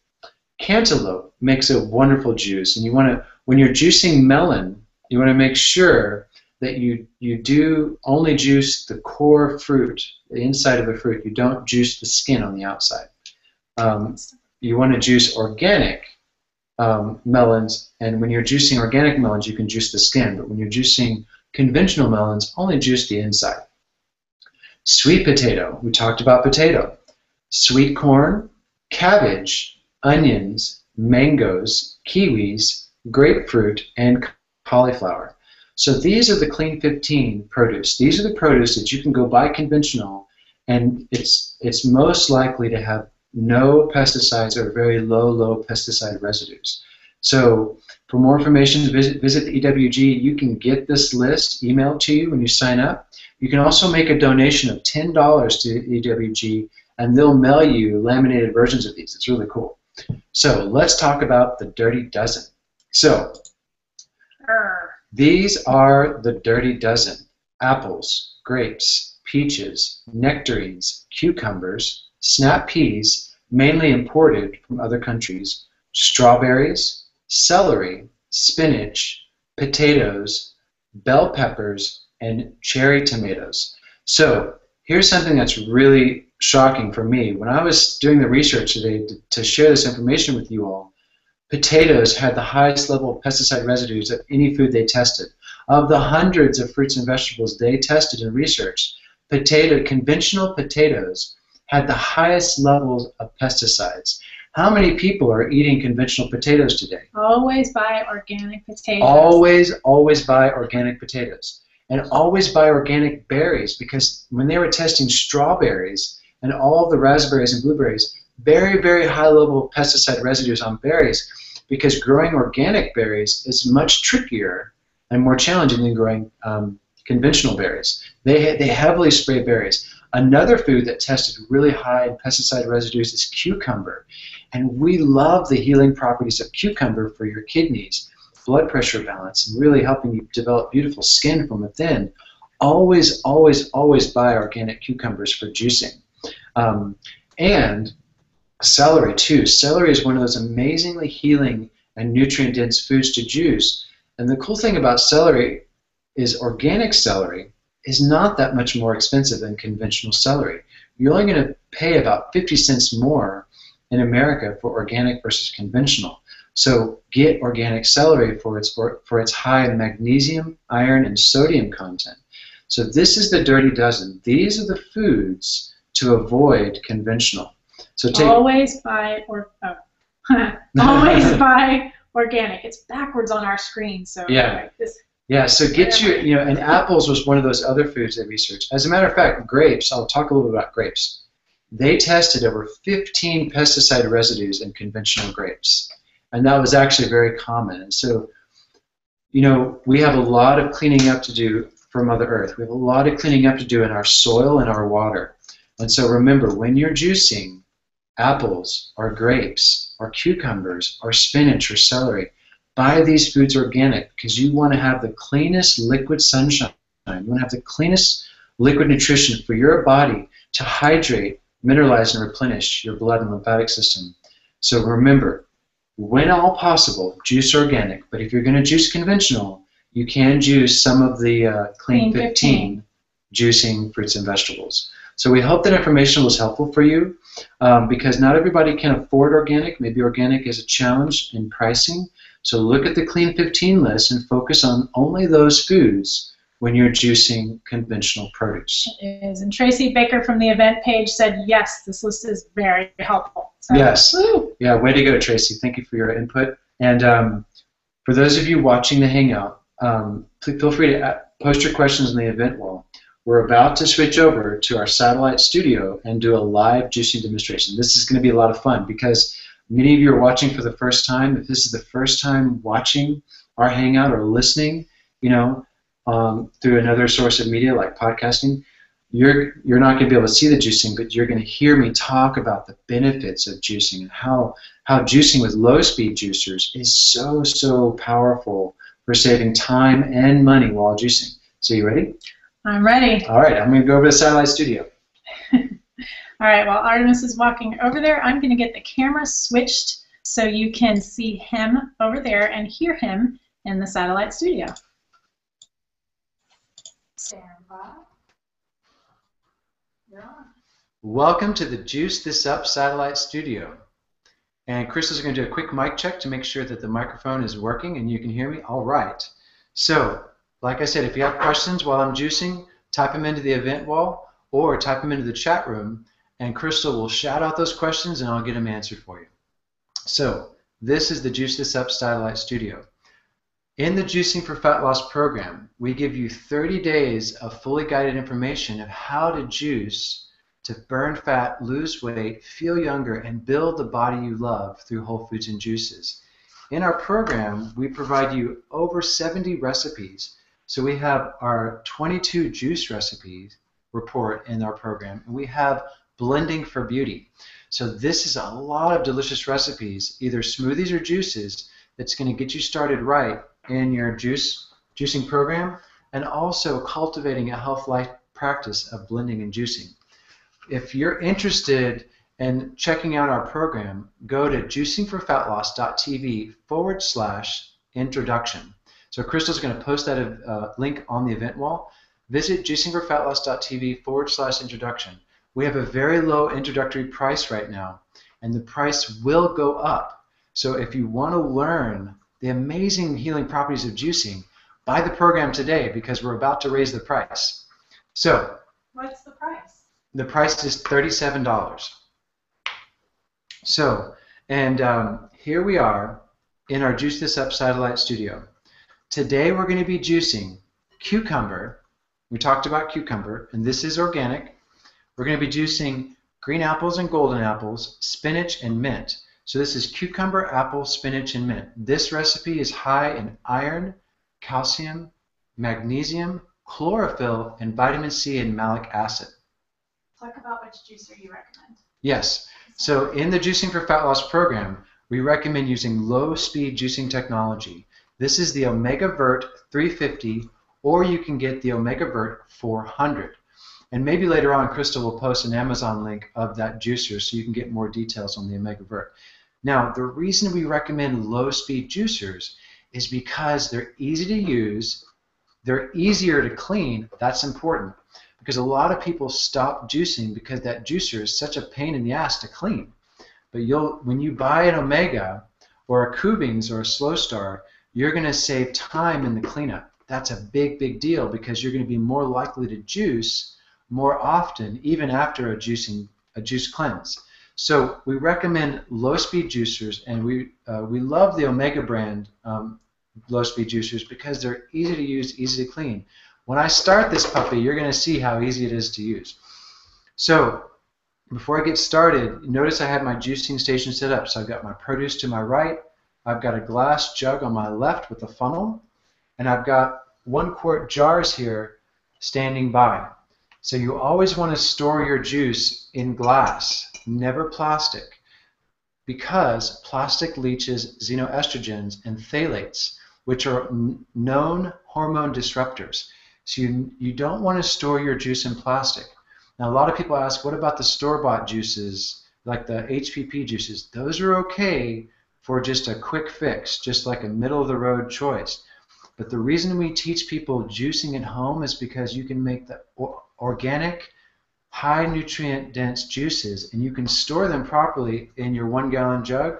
Cantaloupe makes a wonderful juice, and you want to, when you're juicing melon, you want to make sure that you do only juice the core fruit, the inside of the fruit. You don't juice the skin on the outside. You want to juice organic melons, and when you're juicing organic melons, you can juice the skin, but when you're juicing conventional melons, only juice the inside. Sweet potato, we talked about potato. Sweet corn, cabbage, onions, mangoes, kiwis, grapefruit, and cauliflower. So these are the clean 15 produce. These are the produce that you can go buy conventional, and it's most likely to have no pesticides or very low pesticide residues. So for more information, visit the EWG. You can get this list emailed to you when you sign up. You can also make a donation of $10 to EWG, and they'll mail you laminated versions of these. It's really cool. So let's talk about the Dirty Dozen. So these are the Dirty Dozen: apples, grapes, peaches, nectarines, cucumbers, snap peas, mainly imported from other countries, strawberries, celery, spinach, potatoes, bell peppers, and cherry tomatoes. So here's something that's really shocking for me. When I was doing the research today to share this information with you all, potatoes had the highest level of pesticide residues of any food they tested. Of the hundreds of fruits and vegetables they tested and researched, conventional potatoes had the highest levels of pesticides. How many people are eating conventional potatoes today? Always buy organic potatoes. Always buy organic potatoes. And always buy organic berries, because when they were testing strawberries and all of the raspberries and blueberries, very high level of pesticide residues on berries, because growing organic berries is much trickier and more challenging than growing conventional berries. They heavily spray berries. Another food that tested really high in pesticide residues is cucumber. And we love the healing properties of cucumber for your kidneys, blood pressure balance, and really helping you develop beautiful skin from within. Always buy organic cucumbers for juicing. And celery too. Celery is one of those amazingly healing and nutrient-dense foods to juice. And the cool thing about celery is organic celery is not that much more expensive than conventional celery. You're only going to pay about 50 cents more in America for organic versus conventional. So get organic celery for its high magnesium, iron, and sodium content. So this is the Dirty Dozen. These are the foods to avoid conventional. So always buy always buy organic. It's backwards on our screen, so yeah. So get your, and apples was one of those other foods they researched. As a matter of fact, grapes, I'll talk a little bit about grapes. They tested over 15 pesticide residues in conventional grapes. And that was actually very common. And so, we have a lot of cleaning up to do for Mother Earth. We have a lot of cleaning up to do in our soil and our water. And so remember, when you're juicing apples or grapes or cucumbers or spinach or celery, buy these foods organic, because you want to have the cleanest liquid sunshine. You want to have the cleanest liquid nutrition for your body to hydrate, mineralize, and replenish your blood and lymphatic system. So remember, when all possible, juice organic. But if you're going to juice conventional, you can juice some of the Clean 15 juicing fruits and vegetables. So we hope that information was helpful for you, because not everybody can afford organic. Maybe organic is a challenge in pricing. So look at the Clean 15 list and focus on only those foods when you're juicing conventional produce. It is. And Tracy Baker from the event page said, yes, this list is very helpful. So, yes. Woo. Yeah, way to go, Tracy. Thank you for your input. And for those of you watching the Hangout, feel free to post your questions in the event wall. We're about to switch over to our satellite studio and do a live juicing demonstration. This is going to be a lot of fun, because many of you are watching for the first time. If this is the first time watching our Hangout or listening, through another source of media like podcasting, you're not going to be able to see the juicing, but you're going to hear me talk about the benefits of juicing and how juicing with low-speed juicers is so powerful for saving time and money while juicing. So you ready? I'm ready. All right, I'm going to go over to the satellite studio. All right, while Artemis is walking over there, I'm going to get the camera switched so you can see him over there and hear him in the satellite studio. Stand by. You're on. Welcome to the Juice This Up Satellite Studio. And Crystal's going to do a quick mic check to make sure that the microphone is working and you can hear me. All right. So, like I said, if you have questions while I'm juicing, type them into the event wall or type them into the chat room, and Crystal will shout out those questions and I'll get them answered for you. So, this is the Juice This Up Satellite Studio. In the Juicing for Fat Loss program, we give you 30 days of fully guided information of how to juice to burn fat, lose weight, feel younger, and build the body you love through whole foods and juices. In our program, we provide you over 70 recipes. So we have our 22 juice recipes report in our program, and we have blending for beauty. So this is a lot of delicious recipes, either smoothies or juices, that's going to get you started right in your juicing program, and also cultivating a health life practice of blending and juicing. If you're interested in checking out our program, go to juicingforfatloss.tv/introduction. So Crystal's going to post that link on the event wall. Visit juicingforfatloss.tv/introduction. We have a very low introductory price right now, and the price will go up. So if you want to learn the amazing healing properties of juicing, buy the program today because we're about to raise the price. So, What's the price? The price is $37. So, and here we are in our Juice This Up Satellite Studio. Today we're going to be juicing cucumber. We talked about cucumber, and this is organic. We're going to be juicing green apples and golden apples, spinach, and mint. So this is cucumber, apple, spinach, and mint. This recipe is high in iron, calcium, magnesium, chlorophyll, and vitamin C and malic acid. Talk about which juicer you recommend. Yes. So in the Juicing for Fat Loss program, we recommend using low-speed juicing technology. This is the Omega Vert 350, or you can get the Omega Vert 400. And maybe later on, Crystal will post an Amazon link of that juicer so you can get more details on the Omega Vert. Now, the reason we recommend low-speed juicers is because they're easy to use, they're easier to clean. That's important because a lot of people stop juicing because that juicer is such a pain in the ass to clean. But when you buy an Omega or a Kubings or a Slow Star, you're going to save time in the cleanup. That's a big, big deal because you're going to be more likely to juice more often, even after a juice cleanse. So we recommend low-speed juicers, and we love the Omega brand low-speed juicers because they're easy to use, easy to clean. When I start this puppy, you're going to see how easy it is to use. So before I get started, notice I have my juicing station set up. So I've got my produce to my right, I've got a glass jug on my left with a funnel, and I've got 1 quart jars here standing by. So you always want to store your juice in glass, never plastic, because plastic leaches xenoestrogens and phthalates, which are known hormone disruptors. So you don't want to store your juice in plastic. Now, a lot of people ask, what about the store-bought juices, like the HPP juices? Those are okay for just a quick fix, just like a middle-of-the-road choice. But the reason we teach people juicing at home is because you can make the organic, high nutrient dense juices, and you can store them properly in your 1 gallon jug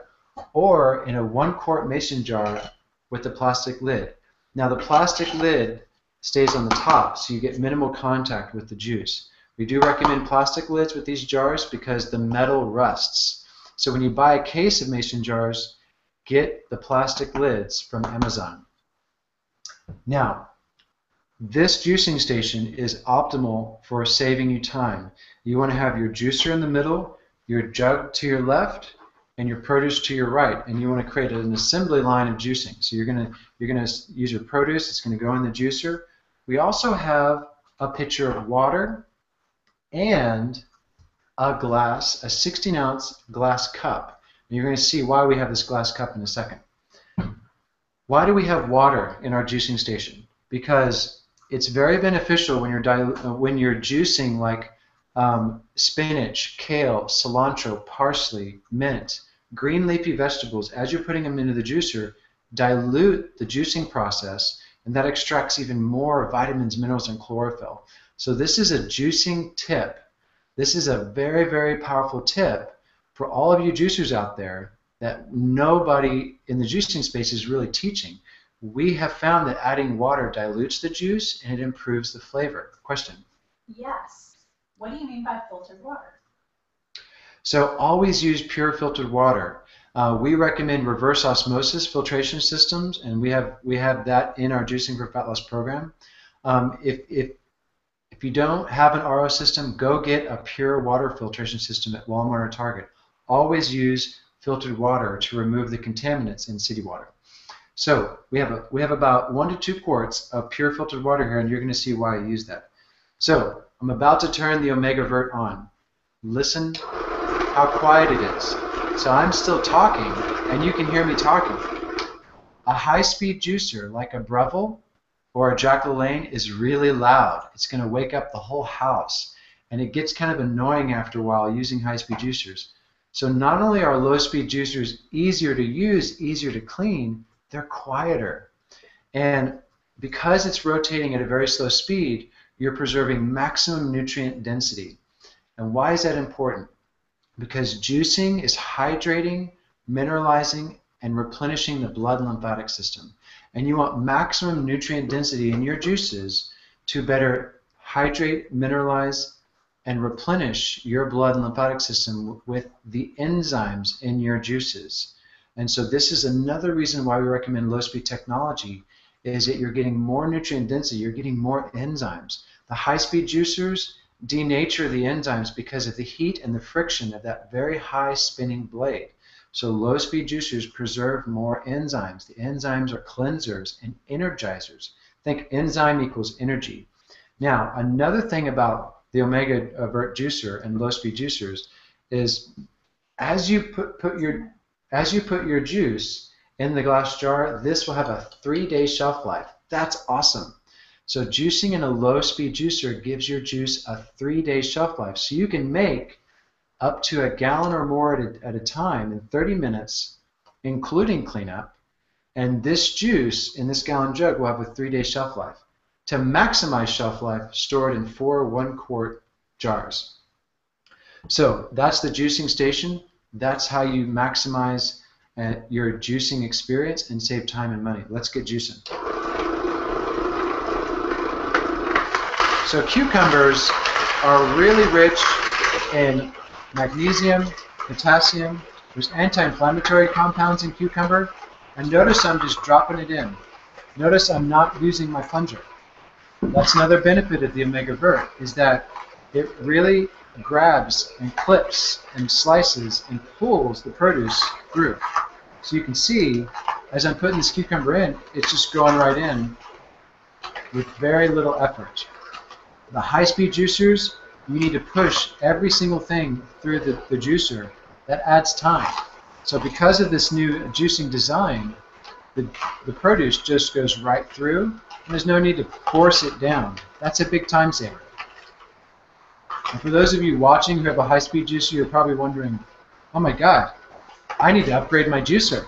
or in a 1 quart mason jar with the plastic lid. Now the plastic lid stays on the top, so you get minimal contact with the juice. We do recommend plastic lids with these jars because the metal rusts. So when you buy a case of mason jars, get the plastic lids from Amazon. Now, this juicing station is optimal for saving you time. You want to have your juicer in the middle, your jug to your left, and your produce to your right, and you want to create an assembly line of juicing. So you're gonna use your produce. It's going to go in the juicer. We also have a pitcher of water and a glass, a 16-ounce glass cup. And you're going to see why we have this glass cup in a second. Why do we have water in our juicing station? Because it's very beneficial when you're juicing like spinach, kale, cilantro, parsley, mint, green leafy vegetables. As you're putting them into the juicer, dilute the juicing process. and that extracts even more vitamins, minerals, and chlorophyll. So this is a juicing tip. This is a very, very powerful tip for all of you juicers out there that nobody in the juicing space is really teaching. We have found that adding water dilutes the juice and it improves the flavor. Question? Yes. What do you mean by filtered water? So always use pure filtered water. We recommend reverse osmosis filtration systems, and we have that in our Juicing for Fat Loss program. If you don't have an RO system, go get a pure water filtration system at Walmart or Target. Always use filtered water to remove the contaminants in city water. So we have about 1 to 2 quarts of pure filtered water here, and you're going to see why I use that. So I'm about to turn the Omega Vert on. Listen how quiet it is. So I'm still talking, and you can hear me talking. A high-speed juicer like a Breville or a Jack LaLanne is really loud. It's going to wake up the whole house, and it gets kind of annoying after a while using high-speed juicers. So not only are low-speed juicers easier to use, easier to clean, they're quieter. And because it's rotating at a very slow speed, you're preserving maximum nutrient density. And why is that important? Because juicing is hydrating, mineralizing, and replenishing the blood and lymphatic system. And you want maximum nutrient density in your juices to better hydrate, mineralize, and replenish your blood and lymphatic system with the enzymes in your juices. And so this is another reason why we recommend low-speed technology, is that you're getting more nutrient density, you're getting more enzymes. The high-speed juicers denature the enzymes because of the heat and the friction of that very high spinning blade. So low-speed juicers preserve more enzymes. The enzymes are cleansers and energizers. Think enzyme equals energy. Now, another thing about the Omega Vert juicer and low-speed juicers is as you put your juice in the glass jar, this will have a 3-day shelf life. That's awesome. So juicing in a low-speed juicer gives your juice a 3-day shelf life. So you can make up to 1 gallon or more at a time in 30 minutes, including cleanup. And this juice in this gallon jug will have a 3-day shelf life. To maximize shelf life, store it in 4 1-quart jars. So that's the juicing station. That's how you maximize your juicing experience and save time and money. Let's get juicing. So cucumbers are really rich in magnesium, potassium. There's anti-inflammatory compounds in cucumber. And notice I'm just dropping it in. Notice I'm not using my plunger. That's another benefit of the Omega Vert, is that it really grabs and clips and slices and pulls the produce through. So you can see, as I'm putting this cucumber in, it's just going right in with very little effort. The high-speed juicers, you need to push every single thing through the juicer. That adds time. So because of this new juicing design, the produce just goes right through, and there's no need to force it down. That's a big time saver. And for those of you watching who have a high-speed juicer, you're probably wondering, oh my God, I need to upgrade my juicer.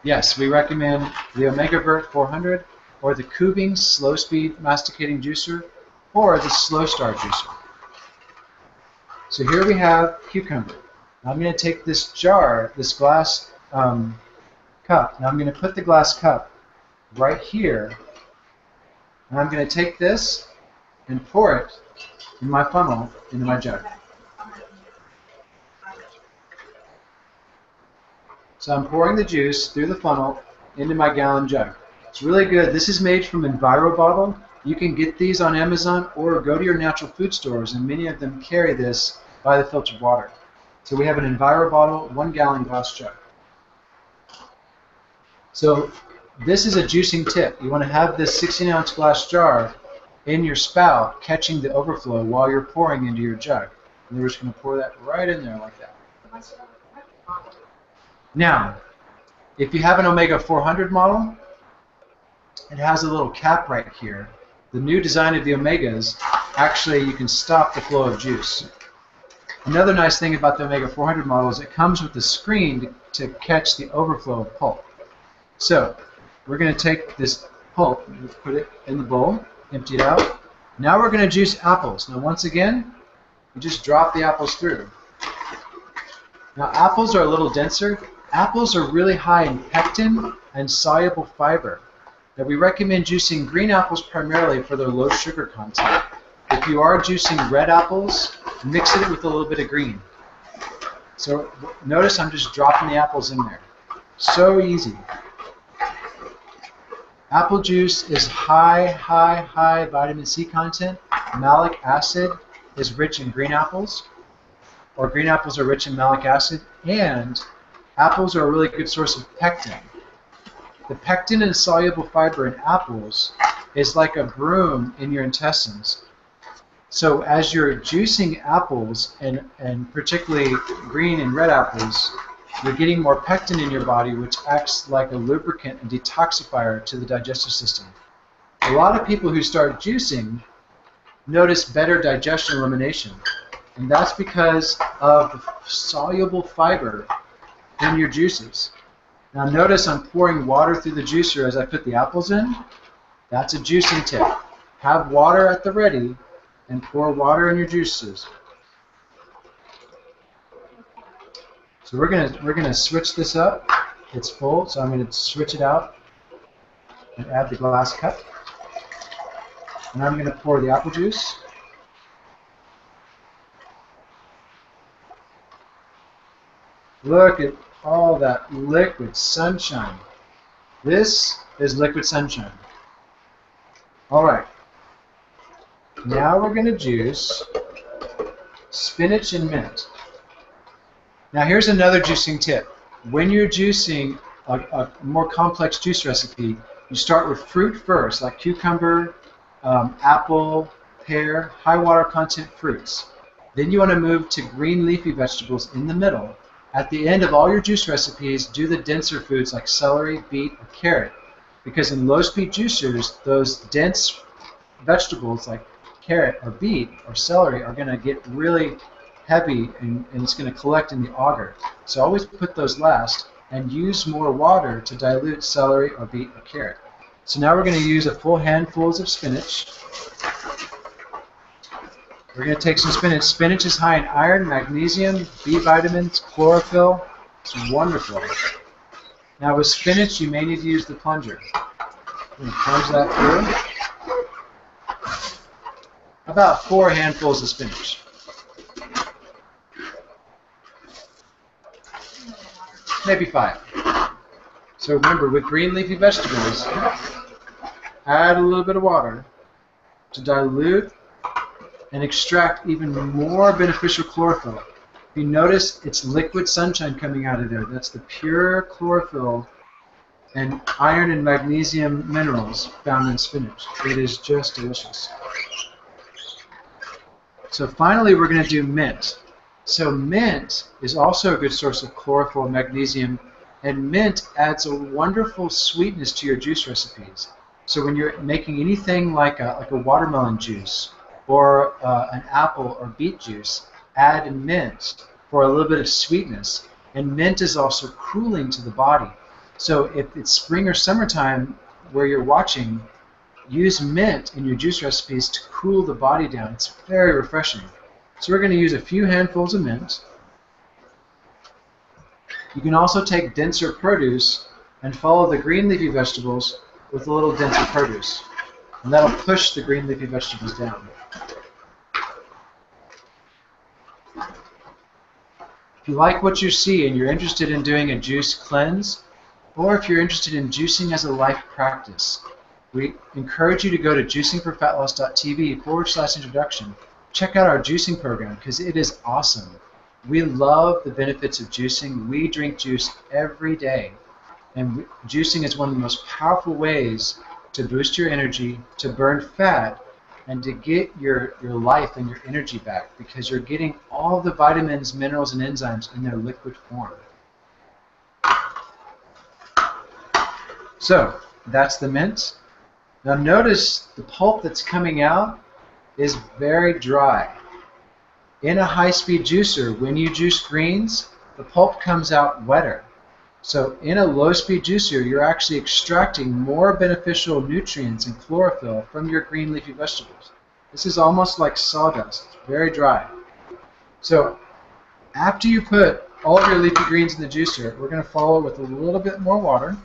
Yes, we recommend the Omega Vert 400 or the Kuving slow-speed masticating juicer or the Slow Star juicer. So here we have cucumber. Now I'm going to take this jar, this glass cup, and I'm going to put the glass cup right here, and I'm going to take this and pour it in my funnel into my jug. So I'm pouring the juice through the funnel into my gallon jug. It's really good. This is made from EnviroBottle. You can get these on Amazon or go to your natural food stores, and many of them carry this by the filtered water. So we have an EnviroBottle 1 gallon glass jug. So this is a juicing tip. You want to have this 16-ounce glass jar in your spout catching the overflow while you're pouring into your jug. And we're just going to pour that right in there like that. Now, if you have an Omega 400 model, it has a little cap right here. The new design of the Omegas, actually you can stop the flow of juice. Another nice thing about the Omega 400 model is it comes with a screen to catch the overflow of pulp. So we're going to take this pulp. We put it in the bowl, empty it out. Now we're going to juice apples. Now once again, you just drop the apples through. Now apples are a little denser. Apples are really high in pectin and soluble fiber. Now we recommend juicing green apples primarily for their low sugar content. If you are juicing red apples, mix it with a little bit of green. So notice I'm just dropping the apples in there. So easy. Apple juice is high vitamin C content. Malic acid is rich in green apples, or green apples are rich in malic acid, and apples are a really good source of pectin. The pectin and soluble fiber in apples is like a broom in your intestines. So as you're juicing apples, and particularly green and red apples, you're getting more pectin in your body, which acts like a lubricant and detoxifier to the digestive system. A lot of people who start juicing notice better digestion elimination, and that's because of the soluble fiber in your juices. Now notice I'm pouring water through the juicer as I put the apples in. That's a juicing tip. Have water at the ready and pour water in your juices. So we're gonna switch this up. It's full, so I'm gonna switch it out and add the glass cup. And I'm gonna pour the apple juice. Look at all that liquid sunshine. This is liquid sunshine. All right. Now we're gonna juice spinach and mint. Now here's another juicing tip. When you're juicing a more complex juice recipe, you start with fruit first, like cucumber, apple, pear, high water content fruits. Then you want to move to green leafy vegetables in the middle. At the end of all your juice recipes, do the denser foods like celery, beet, or carrot. Because in low speed juicers, those dense vegetables like carrot or beet or celery are going to get really heavy, and it's going to collect in the auger. So always put those last and use more water to dilute celery or beet or carrot. So now we're going to use a full handfuls of spinach. We're going to take some spinach. Spinach is high in iron, magnesium, B vitamins, chlorophyll. It's wonderful. Now with spinach, you may need to use the plunger. I'm going to plunge that through. About 4 handfuls of spinach. Maybe 5. So remember, with green leafy vegetables, add a little bit of water to dilute and extract even more beneficial chlorophyll. If you notice, it's liquid sunshine coming out of there. That's the pure chlorophyll and iron and magnesium minerals found in spinach. It is just delicious. So finally, we're going to do mint. So mint is also a good source of chlorophyll and magnesium, and mint adds a wonderful sweetness to your juice recipes. So when you're making anything like a watermelon juice or an apple or beet juice, add mint for a little bit of sweetness. And mint is also cooling to the body. So if it's spring or summertime where you're watching, use mint in your juice recipes to cool the body down. It's very refreshing. So we're going to use a few handfuls of mint. You can also take denser produce and follow the green leafy vegetables with a little denser produce. And that'll push the green leafy vegetables down. If you like what you see and you're interested in doing a juice cleanse, or if you're interested in juicing as a life practice, we encourage you to go to juicingforfatloss.tv/introduction. Check out our juicing program because it is awesome. We love the benefits of juicing. We drink juice every day. And juicing is one of the most powerful ways to boost your energy, to burn fat, and to get your life and your energy back because you're getting all the vitamins, minerals, and enzymes in their liquid form. So that's the mint. Now notice the pulp that's coming out is very dry. In a high-speed juicer, when you juice greens, the pulp comes out wetter. So in a low-speed juicer, you're actually extracting more beneficial nutrients and chlorophyll from your green leafy vegetables. This is almost like sawdust, very dry. So after you put all of your leafy greens in the juicer, we're going to follow with a little bit more water.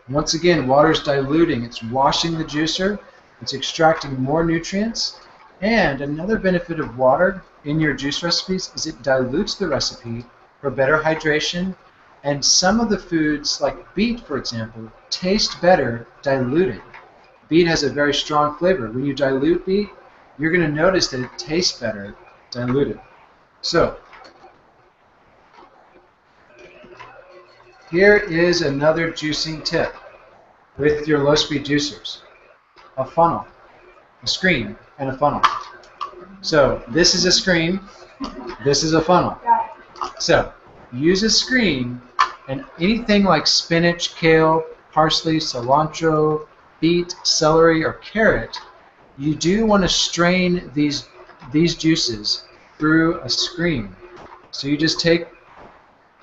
Once again, water is diluting. It's washing the juicer. It's extracting more nutrients. And another benefit of water in your juice recipes is it dilutes the recipe for better hydration. And some of the foods, like beet, for example, taste better diluted. Beet has a very strong flavor. When you dilute beet, you're going to notice that it tastes better diluted. So, here is another juicing tip with your low-speed juicers. A funnel, a screen, and a funnel. So, this is a screen, this is a funnel. So, use a screen, and anything like spinach, kale, parsley, cilantro, beet, celery, or carrot, you do want to strain these juices through a screen. So you just take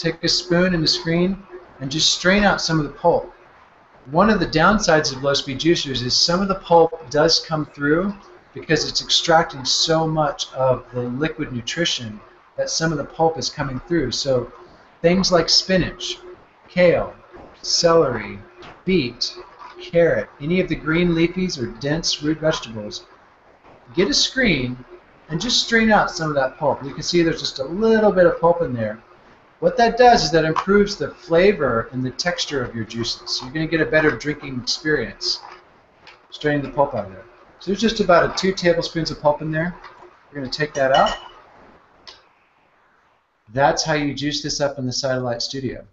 a spoon and a screen and just strain out some of the pulp. One of the downsides of low-speed juicers is some of the pulp does come through because it's extracting so much of the liquid nutrition that some of the pulp is coming through. So things like spinach, kale, celery, beet, carrot, any of the green leafies or dense root vegetables, get a screen and just strain out some of that pulp. You can see there's just a little bit of pulp in there. What that does is that improves the flavor and the texture of your juices. So you're going to get a better drinking experience straining the pulp out of there. So there's just about 2 tablespoons of pulp in there. We're going to take that out. That's how you juice this up in the Satellite Studio.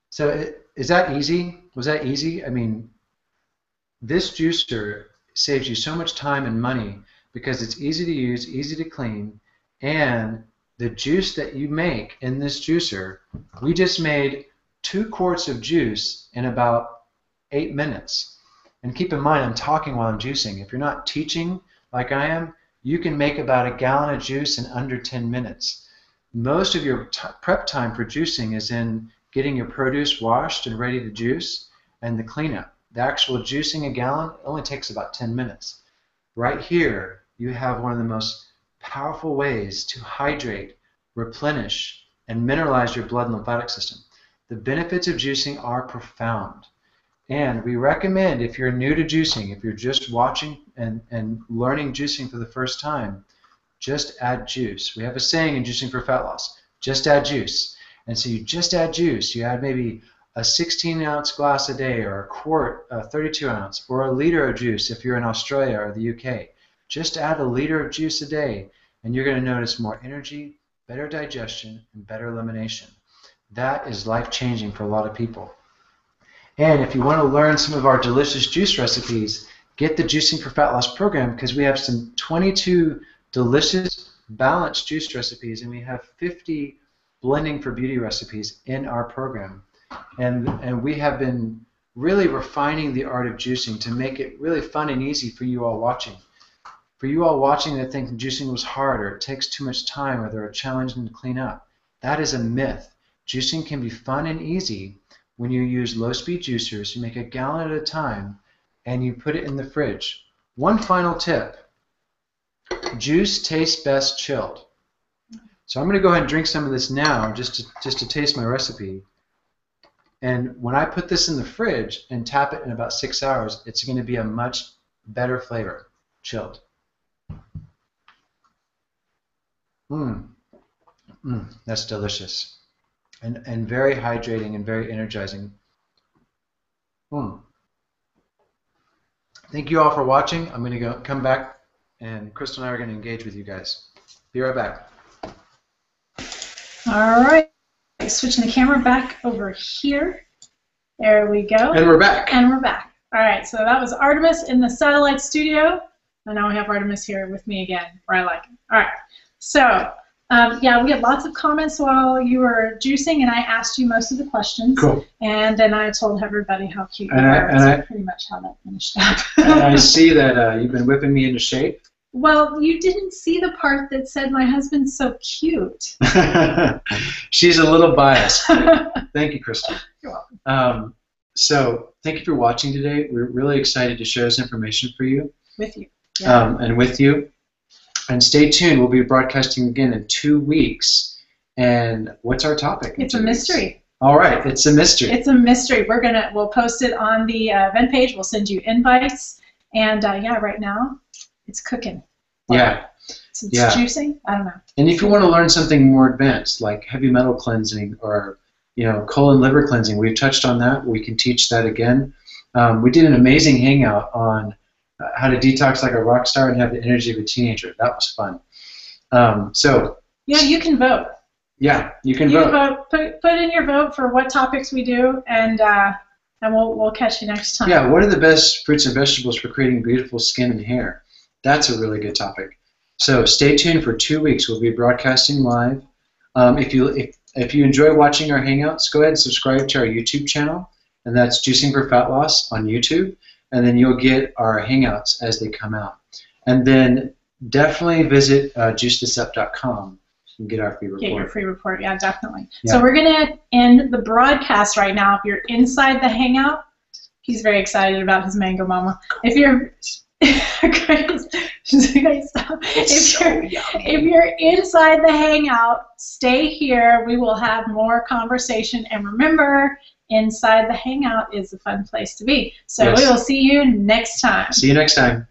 So is that easy? Was that easy? I mean, this juicer saves you so much time and money because it's easy to use, easy to clean, and the juice that you make in this juicer, we just made 2 quarts of juice in about 8 minutes. And keep in mind, I'm talking while I'm juicing. If you're not teaching like I am, you can make about 1 gallon of juice in under 10 minutes. Most of your prep time for juicing is in getting your produce washed and ready to juice, and the cleanup. The actual juicing 1 gallon only takes about 10 minutes. Right here, you have one of the most powerful ways to hydrate, replenish, and mineralize your blood and lymphatic system. The benefits of juicing are profound. And we recommend, if you're new to juicing, if you're just watching and learning juicing for the first time, just add juice. We have a saying in Juicing for Fat Loss, just add juice. And so you just add juice. You add maybe a 16-ounce glass a day, or a quart, a 32-ounce, or a liter of juice if you're in Australia or the UK. Just add a liter of juice a day, and you're going to notice more energy, better digestion, and better elimination. That is life-changing for a lot of people. And if you want to learn some of our delicious juice recipes, get the Juicing for Fat Loss program, because we have some 22 delicious, balanced juice recipes, and we have 50 blending for beauty recipes in our program. And we have been really refining the art of juicing to make it really fun and easy for you all watching. For you all watching that think juicing was hard, or it takes too much time, or they're challenging to clean up, that is a myth. Juicing can be fun and easy when you use low-speed juicers. You make 1 gallon at a time, and you put it in the fridge. One final tip. Juice tastes best chilled. So I'm going to go ahead and drink some of this now just to taste my recipe. And when I put this in the fridge and tap it in about 6 hours, it's going to be a much better flavor, chilled. That's delicious. And very hydrating and very energizing. Thank you all for watching. I'm going to come back, and Crystal and I are going to engage with you guys. Be right back. All right, switching the camera back over here. There we go. And we're back. And we're back. All right, so that was Artemis in the Satellite Studio. And now we have Artemis here with me again, where I like it. All right, so yeah, we had lots of comments while you were juicing, and I asked you most of the questions. Cool. And then I told everybody how cute you were. That's pretty much how that finished up. And I see that you've been whipping me into shape. Well, you didn't see the part that said my husband's so cute. She's a little biased. Thank you, Crystal. You're welcome. So thank you for watching today. We're really excited to share this information for you. With you. Yeah. And with you. And stay tuned. We'll be broadcasting again in 2 weeks. And what's our topic? It's a mystery. All right. It's a mystery. It's a mystery. We'll post it on the event page. We'll send you invites. And yeah, right now it's cooking. Yeah. It's juicing. I don't know. And if you want to learn something more advanced, like heavy metal cleansing or colon liver cleansing, we've touched on that. We can teach that again. We did an amazing hangout on how to detox like a rock star and have the energy of a teenager. That was fun. So yeah, you can vote. Yeah, you can vote. Put in your vote for what topics we do, and we'll catch you next time. Yeah, what are the best fruits and vegetables for creating beautiful skin and hair? That's a really good topic. So stay tuned for 2 weeks. We'll be broadcasting live. If you enjoy watching our hangouts, go ahead and subscribe to our YouTube channel, and that's Juicing for Fat Loss on YouTube, and then you'll get our hangouts as they come out. And then definitely visit juicethestep.com and get our free report. Get your free report, yeah, definitely. Yeah. So we're going to end the broadcast right now. If you're inside the hangout, he's very excited about his mango mama. If you're if you're inside the hangout, stay here. We will have more conversation. And remember, inside the hangout is a fun place to be. So yes. we will see you next time. See you next time.